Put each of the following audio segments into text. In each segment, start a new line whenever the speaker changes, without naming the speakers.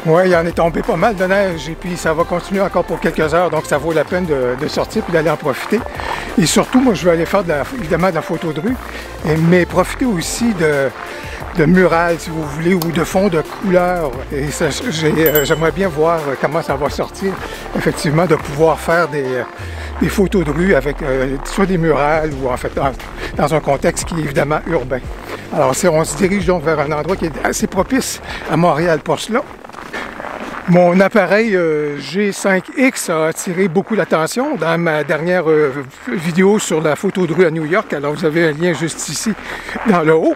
Oui, il en est tombé pas mal de neige et puis ça va continuer encore pour quelques heures, donc ça vaut la peine de sortir puis d'aller en profiter. Et surtout, moi, je vais aller faire évidemment de la photo de rue, mais profiter aussi de murales, si vous voulez, ou de fonds de couleurs. Et j'aimerais bien voir comment ça va sortir, effectivement, de pouvoir faire des photos de rue avec soit des murales ou en fait dans un contexte qui est évidemment urbain. Alors, on se dirige donc vers un endroit qui est assez propice à Montréal pour cela. Mon appareil G5X a attiré beaucoup l'attention dans ma dernière vidéo sur la photo de rue à New York. Alors, vous avez un lien juste ici, dans le haut,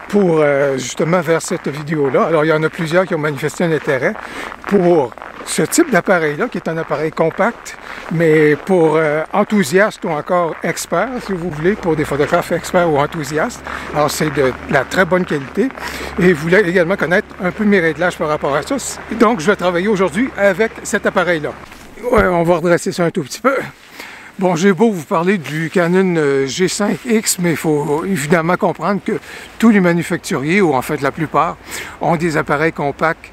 pour justement vers cette vidéo-là. Alors, il y en a plusieurs qui ont manifesté un intérêt pour ce type d'appareil-là, qui est un appareil compact, mais pour enthousiastes ou encore experts, si vous voulez, pour des photographes experts ou enthousiastes. Alors, c'est de la très bonne qualité. Et vous voulez également connaître un peu mes réglages par rapport à ça. Donc, je vais travailler aujourd'hui avec cet appareil-là. Ouais, on va redresser ça un tout petit peu. Bon, j'ai beau vous parler du Canon G5X, mais il faut évidemment comprendre que tous les manufacturiers, ou en fait la plupart, ont des appareils compacts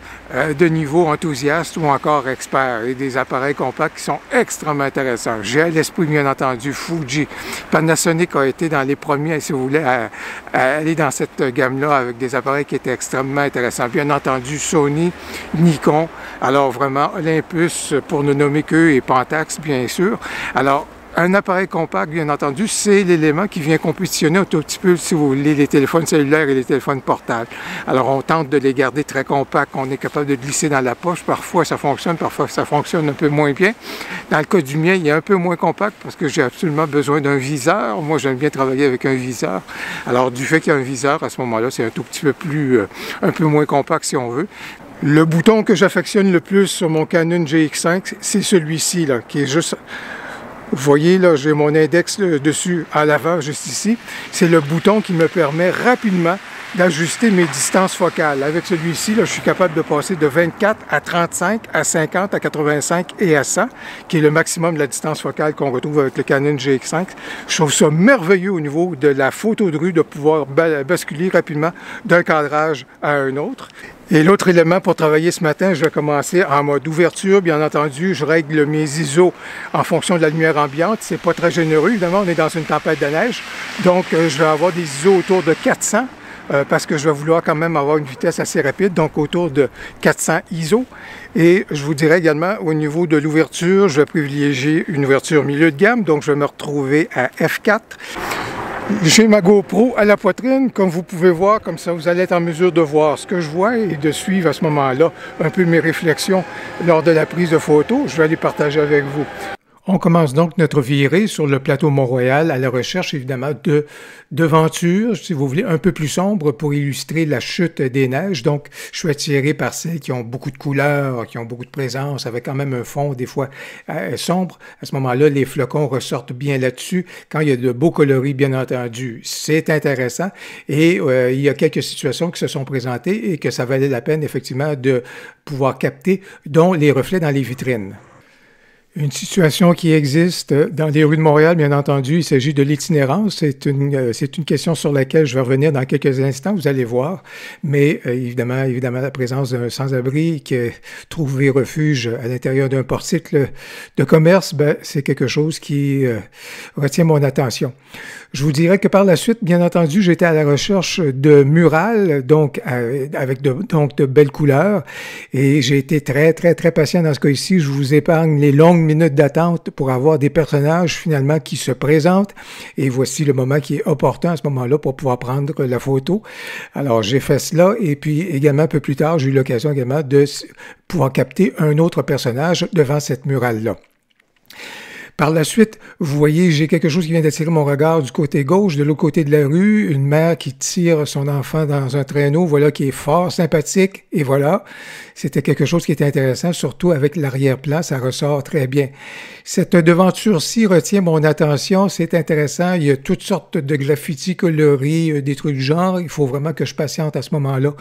de niveau enthousiaste ou encore expert, et des appareils compacts qui sont extrêmement intéressants. J'ai à l'esprit, bien entendu, Fuji. Panasonic a été dans les premiers, si vous voulez, à aller dans cette gamme-là avec des appareils qui étaient extrêmement intéressants. Bien entendu, Sony, Nikon, alors vraiment Olympus, pour ne nommer qu'eux, et Pentax, bien sûr. Alors, un appareil compact, bien entendu, c'est l'élément qui vient compétitionner un tout petit peu, si vous voulez, les téléphones cellulaires et les téléphones portables. Alors, on tente de les garder très compacts, on est capable de glisser dans la poche. Parfois, ça fonctionne, parfois, ça fonctionne un peu moins bien. Dans le cas du mien, il est un peu moins compact parce que j'ai absolument besoin d'un viseur. Moi, j'aime bien travailler avec un viseur. Alors, du fait qu'il y a un viseur, à ce moment-là, c'est un tout petit peu plus, un peu moins compact, si on veut. Le bouton que j'affectionne le plus sur mon Canon GX5, c'est celui-ci, là, qui est juste... Vous voyez, là, j'ai mon index dessus à l'avant, juste ici. C'est le bouton qui me permet rapidement d'ajuster mes distances focales. Avec celui-ci, là, je suis capable de passer de 24 à 35, à 50, à 85 et à 100, qui est le maximum de la distance focale qu'on retrouve avec le Canon GX5. Je trouve ça merveilleux au niveau de la photo de rue de pouvoir basculer rapidement d'un cadrage à un autre. Et l'autre élément pour travailler ce matin, je vais commencer en mode ouverture. Bien entendu, je règle mes ISO en fonction de la lumière ambiante. C'est pas très généreux, évidemment, on est dans une tempête de neige. Donc, je vais avoir des ISO autour de 400 parce que je vais vouloir quand même avoir une vitesse assez rapide, donc autour de 400 ISO. Et je vous dirais également, au niveau de l'ouverture, je vais privilégier une ouverture milieu de gamme, donc je vais me retrouver à f4. J'ai ma GoPro à la poitrine, comme vous pouvez voir, comme ça vous allez être en mesure de voir ce que je vois et de suivre à ce moment-là un peu mes réflexions lors de la prise de photo. Je vais les partager avec vous. On commence donc notre virée sur le plateau Mont-Royal à la recherche évidemment de devantures, si vous voulez, un peu plus sombres pour illustrer la chute des neiges. Donc, je suis attiré par celles qui ont beaucoup de couleurs, qui ont beaucoup de présence, avec quand même un fond des fois sombre. À ce moment-là, les flocons ressortent bien là-dessus. Quand il y a de beaux coloris, bien entendu, c'est intéressant. Et il y a quelques situations qui se sont présentées et que ça valait la peine effectivement de pouvoir capter, dont les reflets dans les vitrines. Une situation qui existe dans les rues de Montréal, bien entendu, il s'agit de l'itinérance. C'est une question sur laquelle je vais revenir dans quelques instants, vous allez voir. Mais évidemment, la présence d'un sans-abri qui a trouvé refuge à l'intérieur d'un portique de commerce, c'est quelque chose qui retient mon attention. Je vous dirais que par la suite, bien entendu, j'étais à la recherche de murales, donc avec de belles couleurs. Et j'ai été très patient dans ce cas ici. Je vous épargne les longues minutes d'attente pour avoir des personnages finalement qui se présentent. Et voici le moment qui est opportun à ce moment-là pour pouvoir prendre la photo. Alors, j'ai fait cela et puis également un peu plus tard, j'ai eu l'occasion également de pouvoir capter un autre personnage devant cette murale-là. Par la suite, vous voyez, j'ai quelque chose qui vient d'attirer mon regard du côté gauche, de l'autre côté de la rue, une mère qui tire son enfant dans un traîneau, voilà, qui est fort sympathique, et voilà, c'était quelque chose qui était intéressant, surtout avec l'arrière-plan, ça ressort très bien. Cette devanture-ci retient mon attention, c'est intéressant, il y a toutes sortes de graffitis coloris, des trucs du genre, il faut vraiment que je patiente à ce moment-là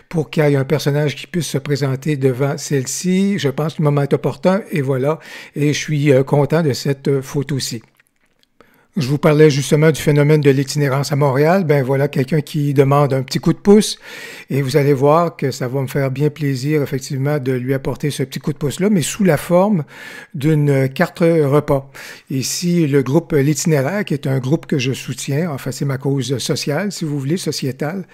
pour qu'il y ait un personnage qui puisse se présenter devant celle-ci, je pense que le moment est opportun, et voilà, et je suis content de cette photo-ci. Je vous parlais justement du phénomène de l'itinérance à Montréal. Ben voilà quelqu'un qui demande un petit coup de pouce et vous allez voir que ça va me faire bien plaisir effectivement de lui apporter ce petit coup de pouce-là, mais sous la forme d'une carte repas. Ici, le groupe L'Itinéraire, qui est un groupe que je soutiens, enfin c'est ma cause sociale, si vous voulez, sociétale.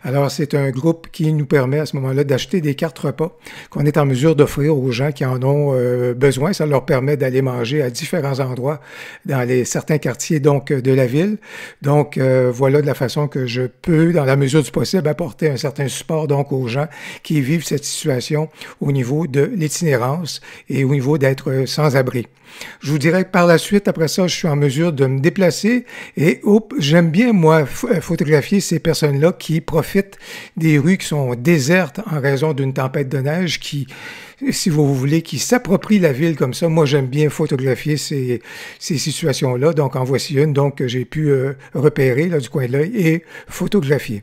Alors c'est un groupe qui nous permet à ce moment-là d'acheter des cartes repas qu'on est en mesure d'offrir aux gens qui en ont besoin. Ça leur permet d'aller manger à différents endroits dans certains quartiers donc de la ville. Donc voilà de la façon que je peux, dans la mesure du possible, apporter un certain support donc aux gens qui vivent cette situation au niveau de l'itinérance et au niveau d'être sans-abri. Je vous dirais que par la suite, après ça, je suis en mesure de me déplacer et j'aime bien, moi, photographier ces personnes-là qui profitent des rues qui sont désertes en raison d'une tempête de neige qui, si vous voulez, qui s'approprient la ville comme ça. Moi, j'aime bien photographier ces situations-là. Donc, en voici une donc, que j'ai pu repérer là, du coin de l'œil et photographier.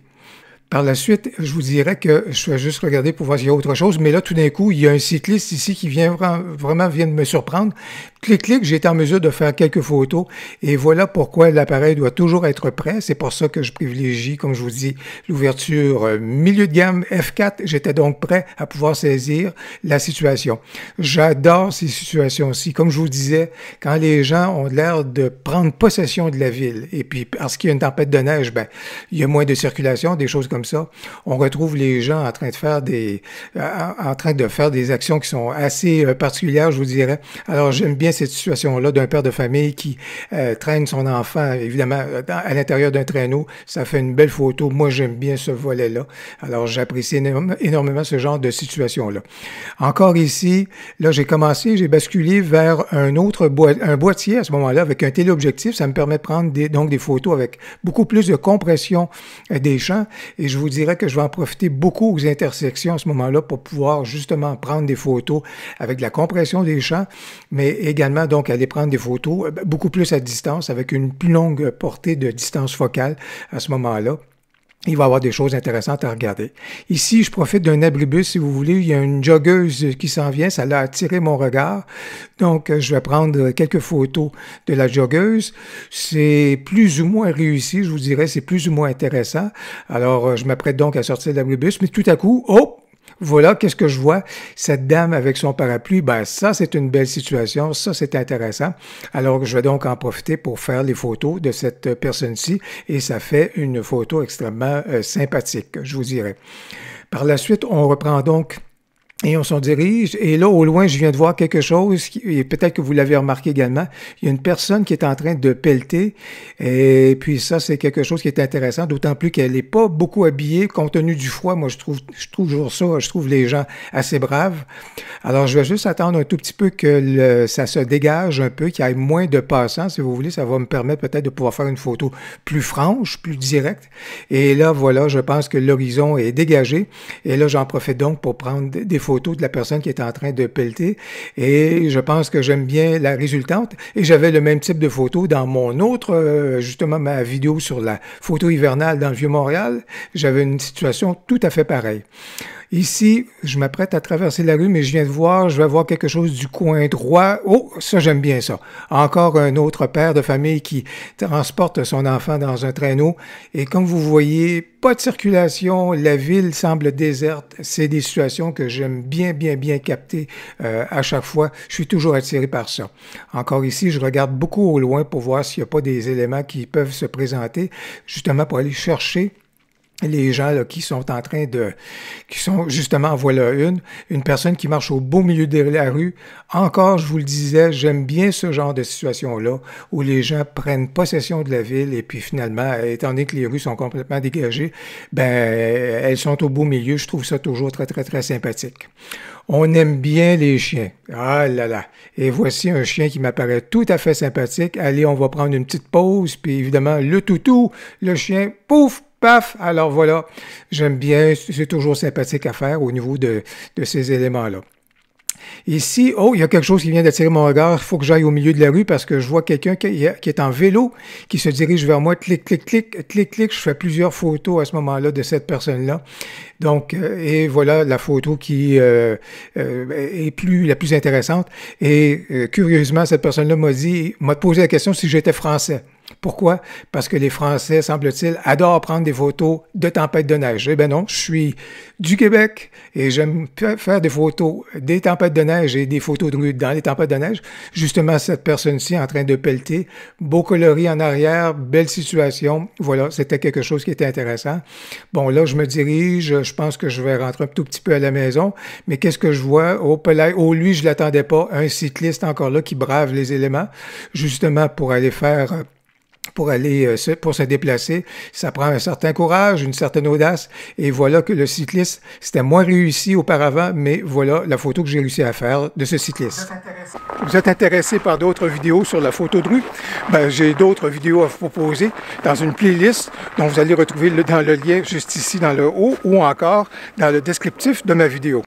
Par la suite, je vous dirais que je vais juste regarder pour voir s'il y a autre chose, mais là, tout d'un coup, il y a un cycliste ici qui vient vraiment vient de me surprendre. Clic, j'ai été en mesure de faire quelques photos et voilà pourquoi l'appareil doit toujours être prêt. C'est pour ça que je privilégie, comme je vous dis, l'ouverture milieu de gamme F4. J'étais donc prêt à pouvoir saisir la situation. J'adore ces situations-ci. Comme je vous disais, quand les gens ont l'air de prendre possession de la ville et puis parce qu'il y a une tempête de neige, ben il y a moins de circulation, des choses comme ça. On retrouve les gens en train de faire des actions qui sont assez particulières, je vous dirais. Alors j'aime bien cette situation-là d'un père de famille qui traîne son enfant, évidemment, à l'intérieur d'un traîneau. Ça fait une belle photo. Moi, j'aime bien ce volet-là. Alors, j'apprécie énormément ce genre de situation-là. Encore ici, là, j'ai basculé vers un boîtier à ce moment-là avec un téléobjectif. Ça me permet de prendre donc des photos avec beaucoup plus de compression des champs. Et je vous dirais que je vais en profiter beaucoup aux intersections à ce moment-là pour pouvoir justement prendre des photos avec la compression des champs, mais également donc aller prendre des photos beaucoup plus à distance avec une plus longue portée de distance focale à ce moment-là. Il va y avoir des choses intéressantes à regarder. Ici, je profite d'un abribus, si vous voulez. Il y a une joggeuse qui s'en vient. Ça l'a attiré mon regard. Donc, je vais prendre quelques photos de la joggeuse. C'est plus ou moins réussi, je vous dirais. C'est plus ou moins intéressant. Alors, je m'apprête donc à sortir de l'abribus. Mais tout à coup, voilà, qu'est-ce que je vois? Cette dame avec son parapluie, ben ça, c'est une belle situation, ça, c'est intéressant. Alors, je vais donc en profiter pour faire les photos de cette personne-ci et ça fait une photo extrêmement sympathique, je vous dirais. Par la suite, on reprend donc et on s'en dirige. Et là, au loin, je viens de voir quelque chose, et peut-être que vous l'avez remarqué également. Il y a une personne qui est en train de pelleter. Et puis ça, c'est quelque chose qui est intéressant, d'autant plus qu'elle n'est pas beaucoup habillée, compte tenu du froid. Moi, je trouve toujours ça. Je trouve les gens assez braves. Alors, je vais juste attendre un tout petit peu que ça se dégage un peu, qu'il y ait moins de passants, si vous voulez. Ça va me permettre peut-être de pouvoir faire une photo plus franche, plus directe. Et là, voilà, je pense que l'horizon est dégagé. Et là, j'en profite donc pour prendre des photos de la personne qui est en train de pelleter et je pense que j'aime bien la résultante et j'avais le même type de photo dans mon autre, justement ma vidéo sur la photo hivernale dans le Vieux-Montréal, j'avais une situation tout à fait pareille. Ici, je m'apprête à traverser la rue, mais je vais voir quelque chose du coin droit. Oh, ça, j'aime bien ça. Encore un autre père de famille qui transporte son enfant dans un traîneau. Et comme vous voyez, pas de circulation, la ville semble déserte. C'est des situations que j'aime bien capter à chaque fois. Je suis toujours attiré par ça. Encore ici, je regarde beaucoup au loin pour voir s'il n'y a pas des éléments qui peuvent se présenter, justement pour aller chercher les gens là, qui sont justement, voilà une personne qui marche au beau milieu de la rue. Encore, je vous le disais, j'aime bien ce genre de situation-là où les gens prennent possession de la ville et puis finalement, étant donné que les rues sont complètement dégagées, ben elles sont au beau milieu. Je trouve ça toujours très sympathique. On aime bien les chiens. Ah là là. Et voici un chien qui m'apparaît tout à fait sympathique. Allez, on va prendre une petite pause, puis évidemment, le toutou, le chien, pouf, paf! Alors voilà, j'aime bien, c'est toujours sympathique à faire au niveau de ces éléments-là. Ici, il y a quelque chose qui vient d'attirer mon regard. Il faut que j'aille au milieu de la rue parce que je vois quelqu'un qui est en vélo, qui se dirige vers moi. Clic. Je fais plusieurs photos à ce moment-là de cette personne-là. Donc, et voilà la photo qui est la plus intéressante. Et curieusement, cette personne-là m'a posé la question si j'étais français. Pourquoi? Parce que les Français, semble-t-il, adorent prendre des photos de tempêtes de neige. Eh bien non, je suis du Québec et j'aime faire des photos des tempêtes de neige et des photos de rue dans les tempêtes de neige. Justement, cette personne-ci en train de pelleter, beau coloris en arrière, belle situation. Voilà, c'était quelque chose qui était intéressant. Bon, là, je me dirige, je pense que je vais rentrer un tout petit peu à la maison, mais qu'est-ce que je vois? Oh, lui, je ne l'attendais pas, un cycliste encore là qui brave les éléments, justement pour aller pour se déplacer, ça prend un certain courage, une certaine audace, et voilà que le cycliste, c'était moins réussi auparavant, mais voilà la photo que j'ai réussi à faire de ce cycliste. Vous êtes intéressé par d'autres vidéos sur la photo de rue? Ben, j'ai d'autres vidéos à vous proposer dans une playlist dont vous allez retrouver dans le lien juste ici dans le haut ou encore dans le descriptif de ma vidéo.